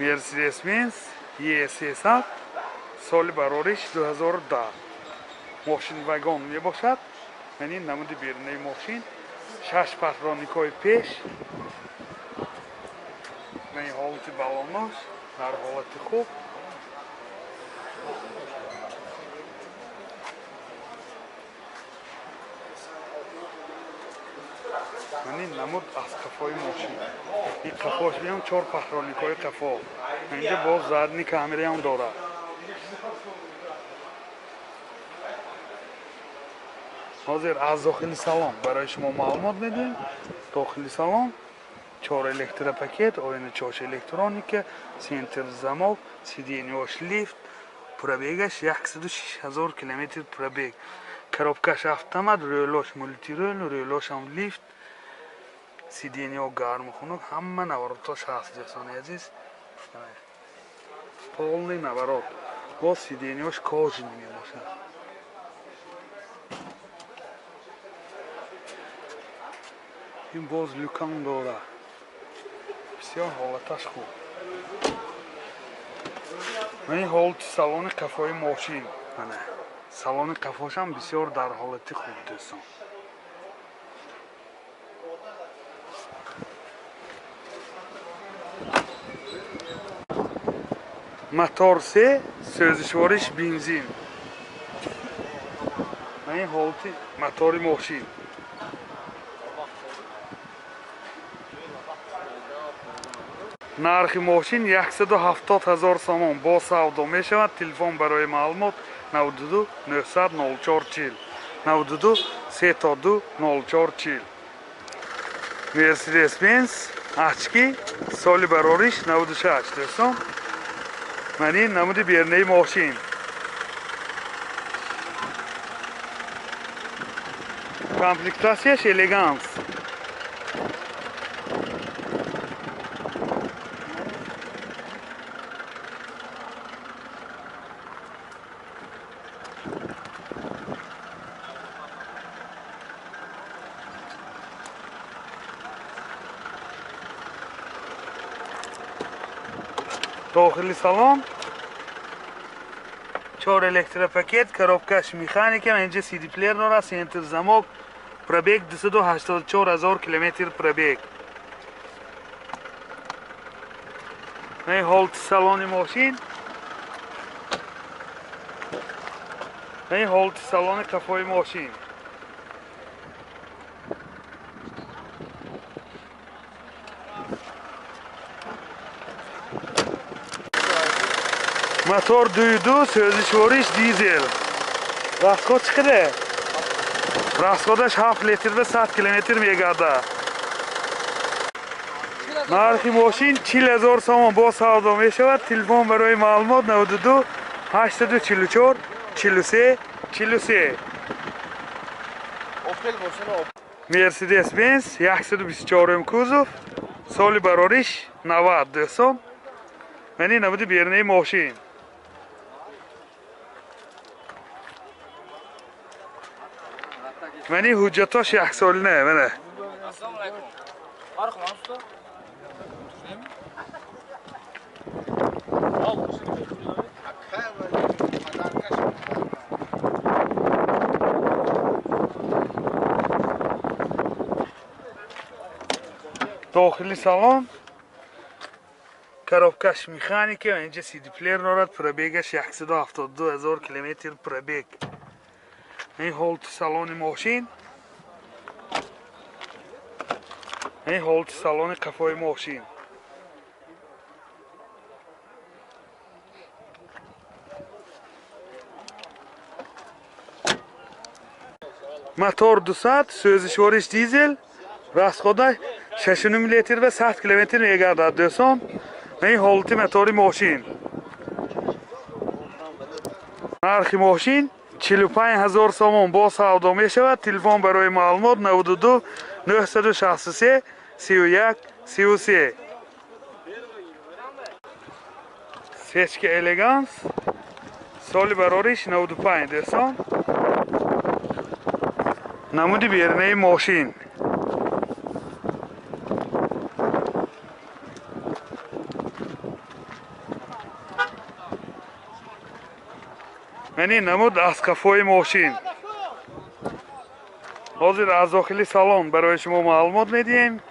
Mercedes-Benz E300 соли барориш 2010 мошин вагон мебошад. یعنی намуди берунаи мошин 6 патроникои пеш ин ҳолати балонош дар ҳолати хуб. ин намуд аз қафои мошин. ин қафош биям 4 патроникои қафо. инҷа боз задни камераам дорад. ҳозир аз дохили салон барои шумо маълумот медиҳем. дохили салон 4 электропакет, oynachosh электроника, сентр замок, сиденьёш лифт, пробегаш 106 000 км пробег. коробкаш автомат, рӯлош мультирӯл, рӯлошам лифт, сиденьё гарму хунук, ҳама наворотош ҳаст ҷасони азиз. полный наворот. боз сиденьёш кожаный мебошад. ин боз люкам дорад. бисёр ҳолаташ хуб. ин ҳолати салони қафои мошин. салони қафошам бисёр дар ҳолати хуб дӯстон. мотор 3 сӯзишвориш бензин. ин ҳолати мотори мошин. нархи мошин 170 000 сомон бо савдо мешавад. телефон барои маълумот 92 900 0440 92 32 0440. Mercedes-Benz очки соли барориш 96 дӯстон. ин намуди берунаи мошин. комплектасияш элеганс. дохили салон 4 электропакет, коробкаш механика, инҷа CD плеер дорад, сентр замок, пробег 284 000 км пробег. ин ҳолати салони мошин. ин ҳолати салони қафои мошин. мотор 2.2 сӯзишвориш дизел. расход чӣ қадар? расходаш 7 литр ба 100 км мегардад. нархи мошин 40 000 сомон бо савдо мешавад. телефон барои маълумот 92 844 43 43. Mercedes-Benz 124 кузов, соли барориш 90 дӯстон. ин намуди берунаи мошин. ин ҳуҷҷатош яксолина. дохили салон коробкаш механика, инҷа CD плеер дорад, пробегаш 172 000 км пробег. ин ҳолати салони мошин. ин ҳолати салони қафои мошин. мотор 200 сӯзишвориш дизел. расхода 6.5 литр ба 100 км мегардад дӯстон. ин ҳолати мотори мошин. нархи мошин 45 000 сомон бо савдо мешавад. телефон барои маълумот 92 963 31 33. сечка элеганс соли барориш 95 дӯстон. намуди берунаи мошин. این نمود از کفای ماشین. حاضر از داخلی سالن برای شما معلومات میدیم.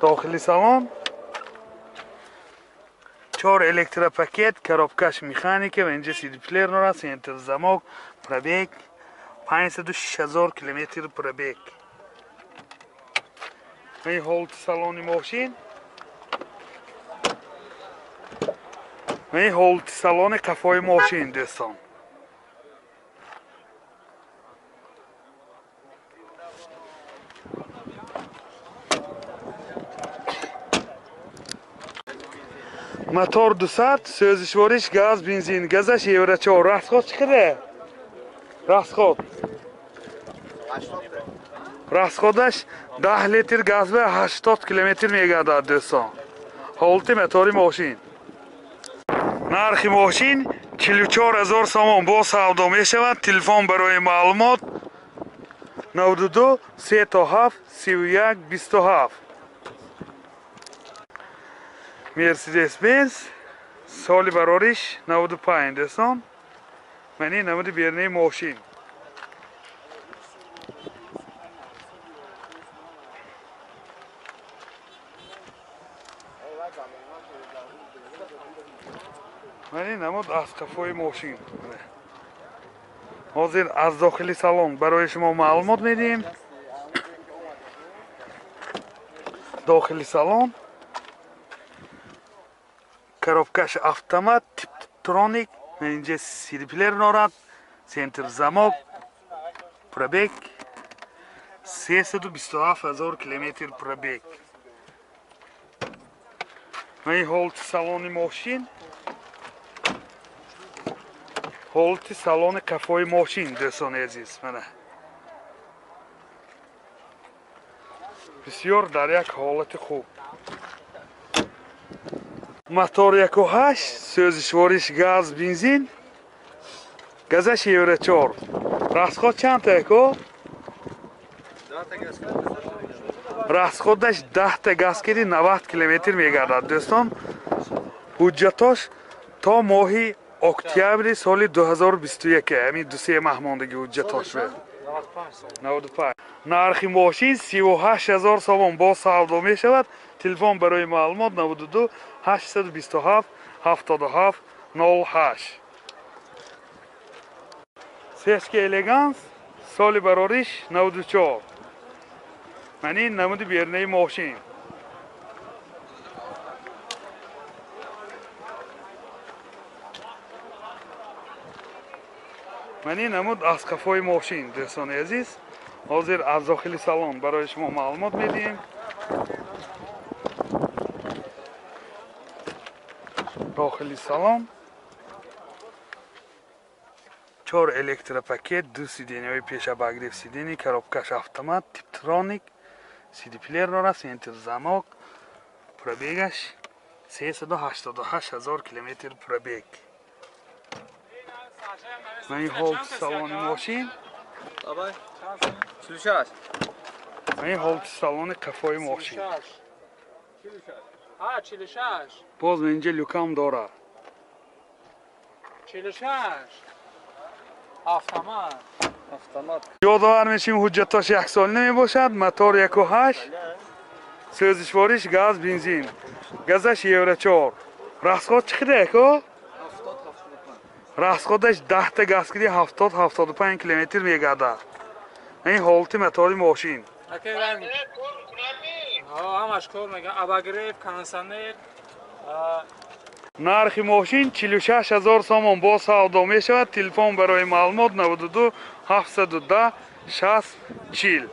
داخلی سالن 4 الکتروپاکت، کارابکش مکانیکی و اینجا CD پلیر نورا، سنتر زماک، پرابیک 506,000 کیلومتر پرابیک. این هولت سالن ماشین. این هولت سالن کفای ماشین دوستان. موتور 200 سوزشوارش گاز بنزین گازش یورو 4 راست چقدره؟ راست خودش 10 لیتر گاز به 80 کیلومتر میگردد دوستان. هولت موتور ماشین. نرخ ماشین 44,000 سوم با سودا می شود. تلفن برای معلومات 92 37 31 27. مرسیدس بنز سال برارش 95 دوستان. منی نمود بیرنه ماشین. منی نمود از کفای ماشین. حاضر از داخلی سالن برای شما معلومات میدیم. داخلی سالن کارابکش автомат تیپترونیک، اینجا CD پلیر نورد، سنتر زماک، پرابیک 327,000 کیلومتر پرابیک. این هولت سالن ماشین. هولت سالن کفای ماشین دوستان عزیز منه. بسیار در یک حالت خوب. موتور 1.8 سوزشوارش گاز بنزین گازش یورو 4. راست چند تا یکو؟ راست خودش 10 تا گاز کردی 90 کیلومتر میگردد دوستان. حجتاش تا ماهی اکتبر سال 2021 همین 2-3 ماه ماندگی حجتاش به 95. نرخ ماشین 38,000 سوم با سودا می شود. تلفن برای معلومات 92 827 77 08. سیسکی الگانس سال برارش 94. منی نمود بیرنه ماشین. منی نمود از کفای ماشین دوستان عزیز. حاضر از داخلی سالن برای شما معلومات میدیم. داخلی سالن 4 الکتروپاکت، 2 سیدینی پیش بگریف سیدینی، کارابکش автомат تیپترونیک، CD پلیر نورا، سنتر زماک، پرابیگش 388,000 کیلومتر پرابیگ. من این هولت سالن ماشین. من این هولت سالن کفای ماشین. 46 باز اینجا لوکام داره. 46 автомат. یادآور میشیم حجتاش 1 سال نمی باشد. موتور 1.8 سوزشوارش گاز بنزین گازش یورو 4. راست خود چقدر یکو؟ راست خودش 10 تا گاز کردی 70-75 کیلومتر میگردد. این هولت موتور ماشین. همش کار میگن اباگریف کانسانر. نرخ ماشین 46,000 سوم با سودا می شود. تلفن برای معلومات 92 710 60 40.